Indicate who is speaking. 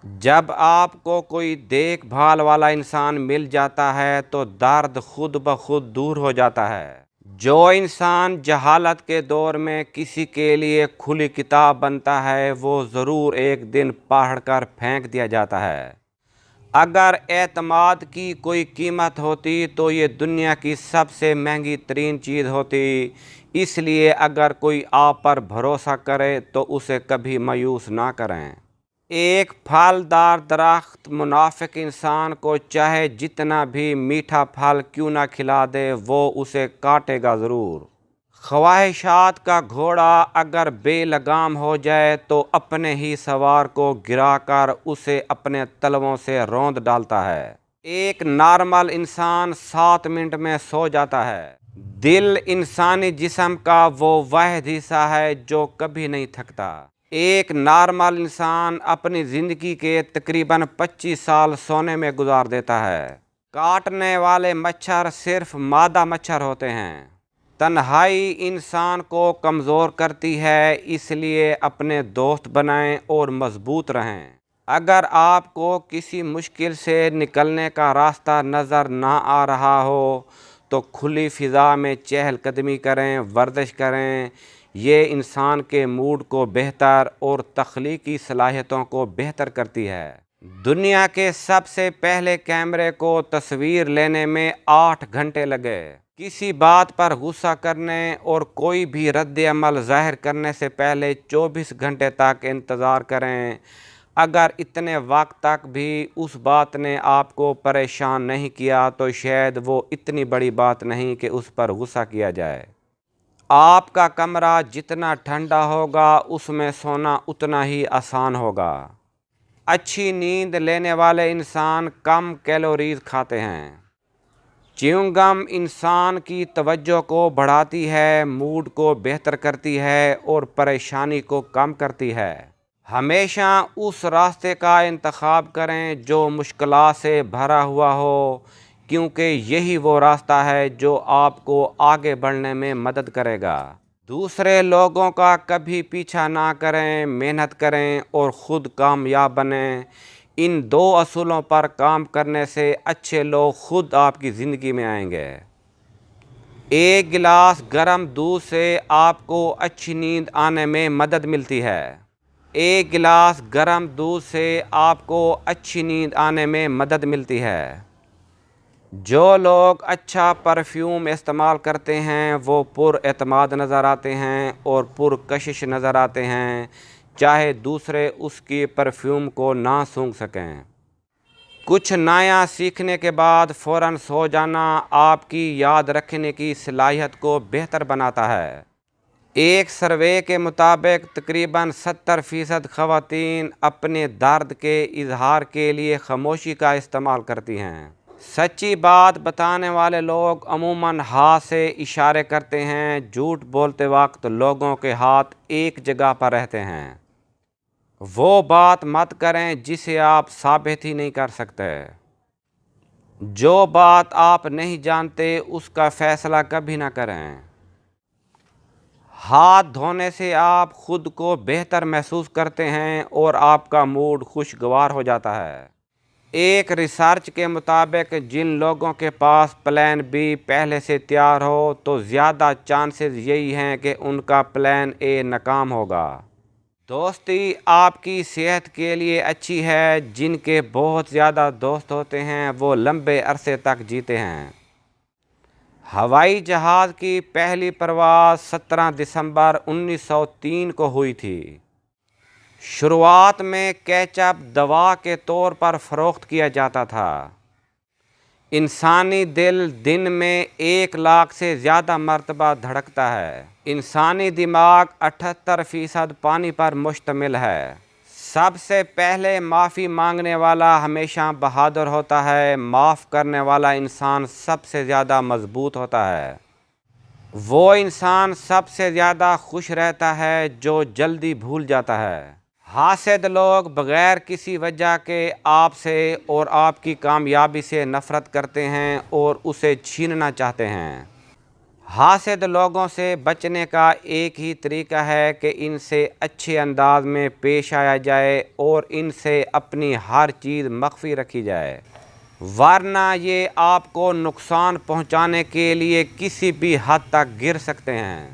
Speaker 1: جب آپ کو کوئی دیکھ بھال والا انسان مل جاتا ہے تو درد خود بخود دور ہو جاتا ہے۔ جو انسان جہالت کے دور میں کسی کے لیے کھلی کتاب بنتا ہے وہ ضرور ایک دن پڑھ کر پھینک دیا جاتا ہے۔ اگر اعتماد کی کوئی قیمت ہوتی تو یہ دنیا کی سب سے مہنگی ترین چیز ہوتی، اس لیے اگر کوئی آپ پر بھروسہ کرے تو اسے کبھی مایوس نہ کریں۔ ایک پھلدار درخت منافق انسان کو چاہے جتنا بھی میٹھا پھل کیوں نہ کھلا دے وہ اسے کاٹے گا ضرور۔ خواہشات کا گھوڑا اگر بے لگام ہو جائے تو اپنے ہی سوار کو گرا کر اسے اپنے تلووں سے روند ڈالتا ہے۔ ایک نارمل انسان 7 منٹ میں سو جاتا ہے۔ دل انسانی جسم کا وہ واحد حصہ ہے جو کبھی نہیں تھکتا۔ ایک نارمل انسان اپنی زندگی کے تقریباً 25 سال سونے میں گزار دیتا ہے۔ کاٹنے والے مچھر صرف مادہ مچھر ہوتے ہیں۔ تنہائی انسان کو کمزور کرتی ہے، اس لیے اپنے دوست بنائیں اور مضبوط رہیں۔ اگر آپ کو کسی مشکل سے نکلنے کا راستہ نظر نہ آ رہا ہو تو کھلی فضا میں چہل قدمی کریں، ورزش کریں۔ یہ انسان کے موڈ کو بہتر اور تخلیقی صلاحیتوں کو بہتر کرتی ہے۔ دنیا کے سب سے پہلے کیمرے کو تصویر لینے میں 8 گھنٹے لگے۔ کسی بات پر غصہ کرنے اور کوئی بھی رد عمل ظاہر کرنے سے پہلے 24 گھنٹے تک انتظار کریں۔ اگر اتنے وقت تک بھی اس بات نے آپ کو پریشان نہیں کیا تو شاید وہ اتنی بڑی بات نہیں کہ اس پر غصہ کیا جائے۔ آپ کا کمرہ جتنا ٹھنڈا ہوگا اس میں سونا اتنا ہی آسان ہوگا۔ اچھی نیند لینے والے انسان کم کیلوریز کھاتے ہیں۔ چیونگ گم انسان کی توجہ کو بڑھاتی ہے، موڈ کو بہتر کرتی ہے اور پریشانی کو کم کرتی ہے۔ ہمیشہ اس راستے کا انتخاب کریں جو مشکلات سے بھرا ہوا ہو، کیونکہ یہی وہ راستہ ہے جو آپ کو آگے بڑھنے میں مدد کرے گا۔ دوسرے لوگوں کا کبھی پیچھا نہ کریں، محنت کریں اور خود کامیاب بنیں۔ ان 2 اصولوں پر کام کرنے سے اچھے لوگ خود آپ کی زندگی میں آئیں گے۔ ایک گلاس گرم دودھ سے آپ کو اچھی نیند آنے میں مدد ملتی ہے۔ ایک گلاس گرم دودھ سے آپ کو اچھی نیند آنے میں مدد ملتی ہے۔ جو لوگ اچھا پرفیوم استعمال کرتے ہیں وہ پر اعتماد نظر آتے ہیں اور پرکشش نظر آتے ہیں، چاہے دوسرے اس کی پرفیوم کو نہ سونگھ سکیں۔ کچھ نیا سیکھنے کے بعد فوراً سو جانا آپ کی یاد رکھنے کی صلاحیت کو بہتر بناتا ہے۔ ایک سروے کے مطابق تقریباً 70% خواتین اپنے درد کے اظہار کے لیے خاموشی کا استعمال کرتی ہیں۔ سچی بات بتانے والے لوگ عموماً ہاتھ سے اشارے کرتے ہیں، جھوٹ بولتے وقت لوگوں کے ہاتھ ایک جگہ پر رہتے ہیں۔ وہ بات مت کریں جسے آپ ثابت ہی نہیں کر سکتے۔ جو بات آپ نہیں جانتے اس کا فیصلہ کبھی نہ کریں۔ ہاتھ دھونے سے آپ خود کو بہتر محسوس کرتے ہیں اور آپ کا موڈ خوشگوار ہو جاتا ہے۔ ایک ریسرچ کے مطابق جن لوگوں کے پاس پلان بی پہلے سے تیار ہو تو زیادہ چانسز یہی ہیں کہ ان کا پلان اے ناکام ہوگا۔ دوستی آپ کی صحت کے لیے اچھی ہے۔ جن کے بہت زیادہ دوست ہوتے ہیں وہ لمبے عرصے تک جیتے ہیں۔ ہوائی جہاز کی پہلی پرواز 17 دسمبر 1903 کو ہوئی تھی۔ شروعات میں کیچپ دوا کے طور پر فروخت کیا جاتا تھا۔ انسانی دل دن میں 1 لاکھ سے زیادہ مرتبہ دھڑکتا ہے۔ انسانی دماغ 78% پانی پر مشتمل ہے۔ سب سے پہلے معافی مانگنے والا ہمیشہ بہادر ہوتا ہے۔ معاف کرنے والا انسان سب سے زیادہ مضبوط ہوتا ہے۔ وہ انسان سب سے زیادہ خوش رہتا ہے جو جلدی بھول جاتا ہے۔ حاسد لوگ بغیر کسی وجہ کے آپ سے اور آپ کی کامیابی سے نفرت کرتے ہیں اور اسے چھیننا چاہتے ہیں۔ حاسد لوگوں سے بچنے کا ایک ہی طریقہ ہے کہ ان سے اچھے انداز میں پیش آیا جائے اور ان سے اپنی ہر چیز مخفی رکھی جائے، ورنہ یہ آپ کو نقصان پہنچانے کے لیے کسی بھی حد تک گر سکتے ہیں۔